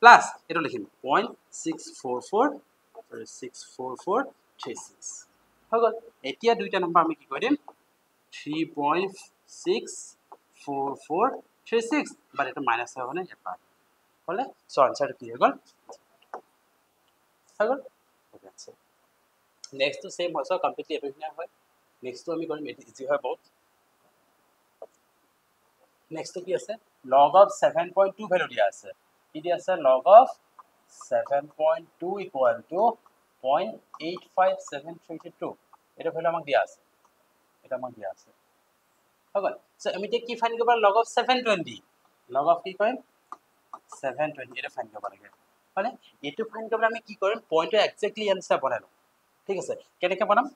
প্লাছ এইটো লিখিম 0.64436 হৈ গ'ল এতিয়া দুইটা নম্বৰ আমি কি কৰি দিম 3.64436 বাট এইটো মাইনাছ হ'ব নে এটা হ'লে সো আনসাৰটো কি হৈ গ'ল নেক্সট টু সেম হয় সো কমপ্লিটলি এভৰিথিং হয় নেক্সট টু আমি কৰিম এটি ইজি হয় বহুত নেক্সট টু কি আছে log of 7.2 ভ্যালু দিয়া আছে কি দিয়া আছে log of 7.2 equal to 0.85732 এটা ভ্যালু আমাক দিয়া আছে এটা আমাক দিয়া আছে হৈ সো আমি কি ফাইন্ড কৰিব log of 720 log of কি কৰিম 720 এটা ফাইন্ড কৰিব লাগে মানে এটো ফাইন্ড কৰিবলৈ আমি কি কৰিম পইণ্টটো এক্স্যাক্টলি আনসাৰ বনাই লম ঠিক আছে কেনেকৈ বনাম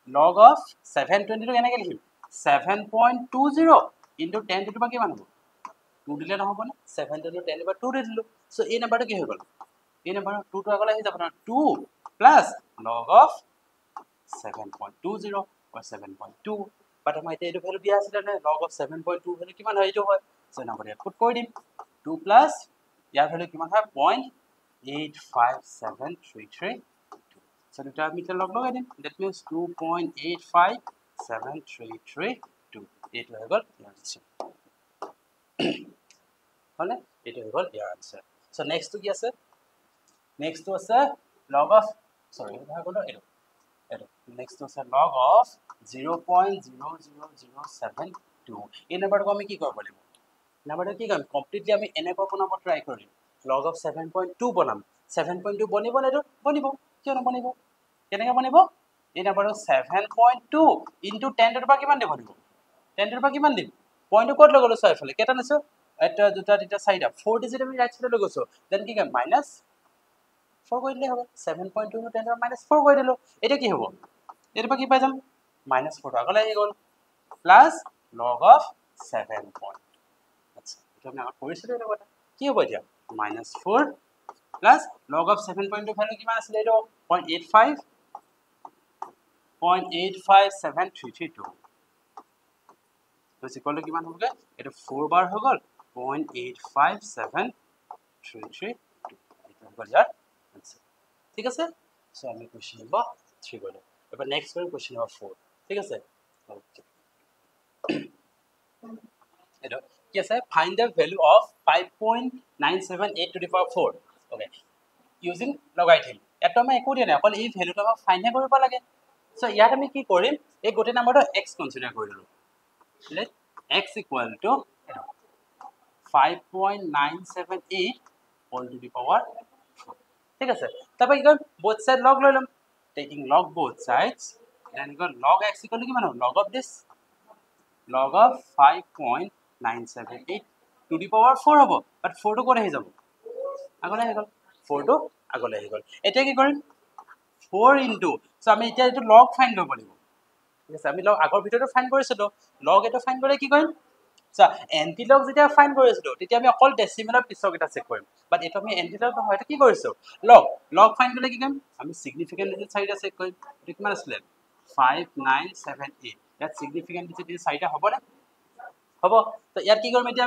log of 720 টো কেনেকৈ লিখিম 7.20 into 10 to the power কিমান হ'ব 2 দিলে নহব না 7 to 10 over 2 দিলো সো এই নাম্বাৰটো কি হৈ গল এই নাম্বাৰ 2 টো আগলৈ আহি যাব না 2 plus log of 7.20 or 7.2 বাট আমাৰ এতিয়া এইটো ভ্যালু দিয়া আছিল না log of 7.2 ভ্যালু কিমান হয় এইটো হয় সো নাম্বাৰ ইয়াত পুট কৰি দিম 2 plus ইয়াৰ ভ্যালু কিমান হয় 0.85733 সো দুটা আমি এতিয়া লগ লগাই দিম that means 2.85733 এইটো হৈ গল আনসাৰ হলে এইটো হৈ গল ইয়াৰ আনসাৰ সো নেক্সট টু কি আছে নেক্সট টু আছে log of সৰি এটা গলো এইটো নেক্সট টু আছে log of 0.00072 এই নাম্বাৰটো আমি কি কৰিব লাগিব নাম্বাৰটো কি কৰিম কমপ্লিটলি আমি এনেকৈ বনাব ট্ৰাই কৰিম log of 7.2 বনাম 7.2 বনিব না এইটো বনিব কিয় নবনিব কেনেকৈ বনিব এই নাম্বাৰটো 7.2 into 10 to the power কিমান দিব দিব 10 to the power কিমান দিম পইণ্টটো ক'ত লগলো চাই ফলে কেটা নিছো এটা দুটা তিনটা চাৰিটা 4 ডিজিট আমি ৰাইট সাইডে লগৈছো দেন কি কৰিম -4 কৰি দিলে হ'ব 7.2 নো 10 -4 কৰি দিলো এটা কি হ'ব এৰ পৰা কি পাই যাম -4 আগলৈ আহি গল প্লাস log of 7 point আচ্ছা এটা আমি আগত কৰিছিলো এটা কথা কি হ'ব এতিয়া -4 প্লাস log of 7.2 ভ্যালু কিমান আছিল এইটো 0.85732 তো ইকুয়াল টু কিমান হ'বগে এটা 4 বাৰ হৈ গল 0.85733 এটা হৈ গল ইয়াৰ আনসাৰ ঠিক আছে সো আমি কোৱেশ্চন নম্বৰ 3 কৰিলো এবাৰ নেক্সট কৰিম কোৱেশ্চন নম্বৰ 4 ঠিক আছে ওকে এটা কি আছে find the value of 5.978 to the power 4 okay using logarithm এটা আমি একো দিয়া নাই অকল এই ভ্যালুটো আমাক ফাইন্ড কৰিব লাগে সো ইয়াত আমি কি কৰিম এই গোটে নাম্বাৰটো x কনসিডাৰ কৰি ললো let x equal to 5.978 all to the power 4 ঠিক আছে তারপর কি করব both side log লৈ লম taking log both sides then go log x equal to কি মানে log of this log of 5.978 to the power 4 হ'ব বাট 4 টো কোন আহি যাব আগলৈ আহি গল 4 টো আগলৈ আহি গল এতিয়া কি কৰিম 4 into সো আমি এতিয়া এটো log ফাইন্ড কৰিব লাগিব ঠিক আছে আমি log আগৰ ভিডিওটো ফাইন্ড কৰিছিলো log এটো ফাইন্ড কৰিলে কি কৰিম সো এন্টি লগ যেতিয়া ফাইন্ড কৰিছিলো তেতিয়া আমি অকল ডেসিমেলৰ পিছক এটা চেক কৰিম বাট এটো আমি এন্টি লগ নহয় এটা কি কৰিছো log ফাইন্ড কৰিলে কি কৰিম আমি সিগনিফিকেন্ট ডিজিট চাৰিটা চেক কৰিম এটো কিমান আছিল 5978 ইয়াত সিগনিফিকেন্ট ডিজিট চাৰিটা হ'ব না হ'ব তো ইয়াত কি কৰিম এতিয়া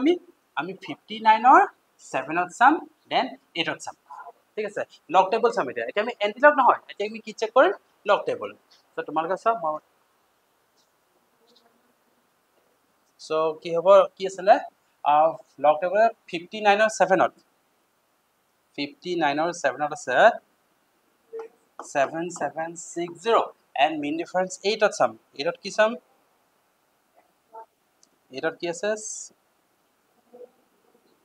আমি 59 ৰ 7 ত সাম দেন 8 ত সাম ঠিক আছে লগ টেবল সাম এতিয়া আমি এন্টি লগ নহয় এতিয়া আমি কি চেক কৰিম লগ টেবল তো তোমালোকে সব সো কি হ'ব কি আছিল log টেবল 59 ৰ 7 ত 59 ৰ 7 ত আছে 7760 and mean difference 8 ত সাম 8 ত কি সাম 8 ত কি আছে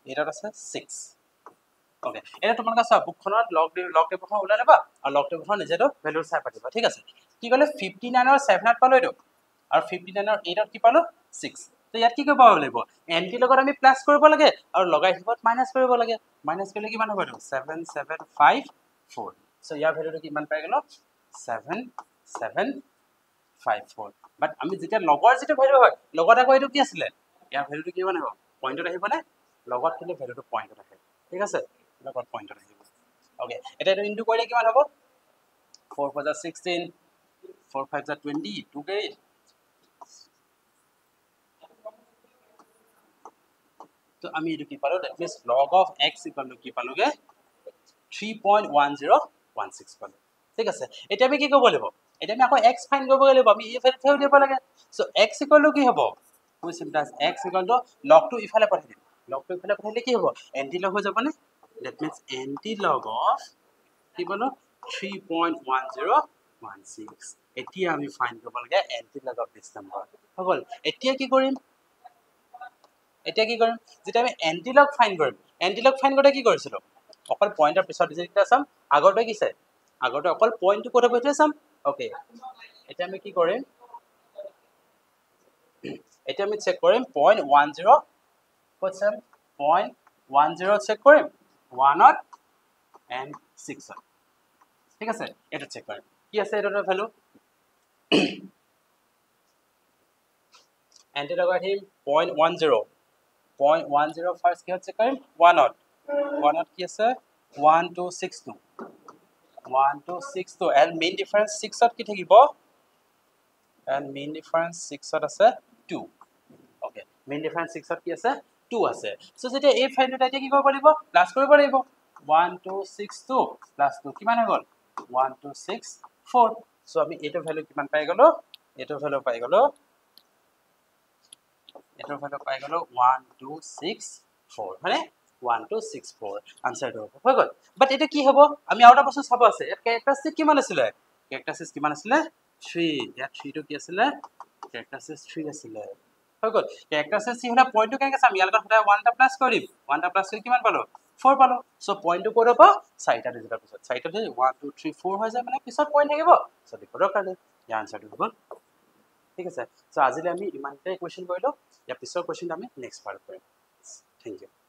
8 ত আছে 6 ওকে এটা তোমালোকে সব বুকখনত লগ টেবলখন উলাই লবা আৰু লগ টেবলখন নিজেটো ভ্যালু চাই পাতিবা ঠিক আছে কি ক'লে 59 ৰ 7 ত পালো এটো আৰু 59 ৰ 8 ত কি পালো 6 তো ইয়াত কি কৰিব লাগিব এন্টি লগত আমি প্লাস কৰিব লাগে আৰু লগাই হিবত মাইনাস কৰিব লাগে মাইনাস কৰিলে কিমান হ'ব এটো 7754 সো ইয়াৰ ভ্যালুটো কিমান পাই গলো 7754 বাট আমি যেতিয়া লগৰ যেটো ভ্যালু হয় লগত আকৌ এটো কি আছিল ইয়াৰ ভ্যালুটো কিমান হ'ব পইণ্টত আহিব না লগত কিন্তু ভ্যালুটো পইণ্টত আহে ঠিক আছে লগত পইণ্টত আহিব ওকে এটা এটো ইনটু কৰিলে কিমান হ'ব 4 4 16 4 5 20 2 কে তো আমি এটো কি পালো that means log of x equal to কি পালোগে 3.1016 পালো ঠিক আছে এটা আমি কি কৰিব লাগিব এটা আমি আকৌ x ফাইন্ড কৰিব লাগিব আমি এই ফাইল থেও দিব লাগে সো x equal to কি হ'ব we simplify x equal to log to ইফালে পঠাই দিম log to ইফালে পঠাইলে কি হ'ব anti log হৈ যাব নে that means anti log of কি বলো 3.1016 এতিয়া আমি ফাইন্ড কৰিব লাগে anti log of this number হল এতিয়া কি কৰিম এতিয়া কি কৰিম যেটা আমি anti log ফাইন্ড কৰিম anti log ফাইন্ড কৰতে কি কৰিছিলো অকল পইণ্টৰ পিছত যেটা চাম আগৰটো কি চাই আগৰটো অকল পইণ্টটো কোঠা বৈঠে চাম ওকে এটা আমি কি কৰিম এটা আমি চেক কৰিম 0.10 ক'ত চাম 0.10 চেক কৰিম 1 and 6 ঠিক আছে এটা চেক কৰিম কি আছে এটাৰ ভ্যালু এন্টি লগাই দিম 0.10 ফাৰ্স্ট কি চেক কৰিম 1 কি আছে 1262 1262 and mean difference 6 কি থাকিব and mean difference 6 আছে 2 okay mean difference 6 কি আছে 2 আছে সো যেটা এই ফাইলটা কি কৰিব লাগিব প্লাস কৰিব লাগিব 1262 প্লাস 2 কিমান হৈ গল 1264 সো আমি এটো ভ্যালু কিমান পাই গলো এটো ভ্যালু পাই গলো 1264 মানে 1264 आंसर হৈ গল বাট এটা কি হ'ব আমি আউটা বস্তু চাব আছে ক্যারেক্টারিস্টিক কিমান আছিল ক্যারেক্টারিস্টিক কিমান আছিল 3 ইয়াত 3 টো কি আছিল ক্যারেক্টারিস্টিক 3 আছিল হৈ গল ক্যারেক্টারিস্টিক সি হলা পয়েন্টটো কেনেকৈ চাম ইয়াৰ লগত 1 টা প্লাস কৰিম 1 টা প্লাস কৰি কিমান পালো 4 পালো সো পয়েন্টটো ক'ৰ হ'ব 4টা ডিজিটৰ পিছত 4টা 1 2 3 4 হৈ যায় মানে পিছত পয়েন্ট থাকিব সো দেখৰ কাৰণে ইয়াৰ আনসাৰটো হ'ব ঠিক আছে সো আজিলে আমি ইমানটাই কোৱেশ্চন কৰিলো ইয়াৰ পিছৰ কোৱেশ্চন আমি নেক্সট পাৰ্ট কৰিম থ্যাংক ইউ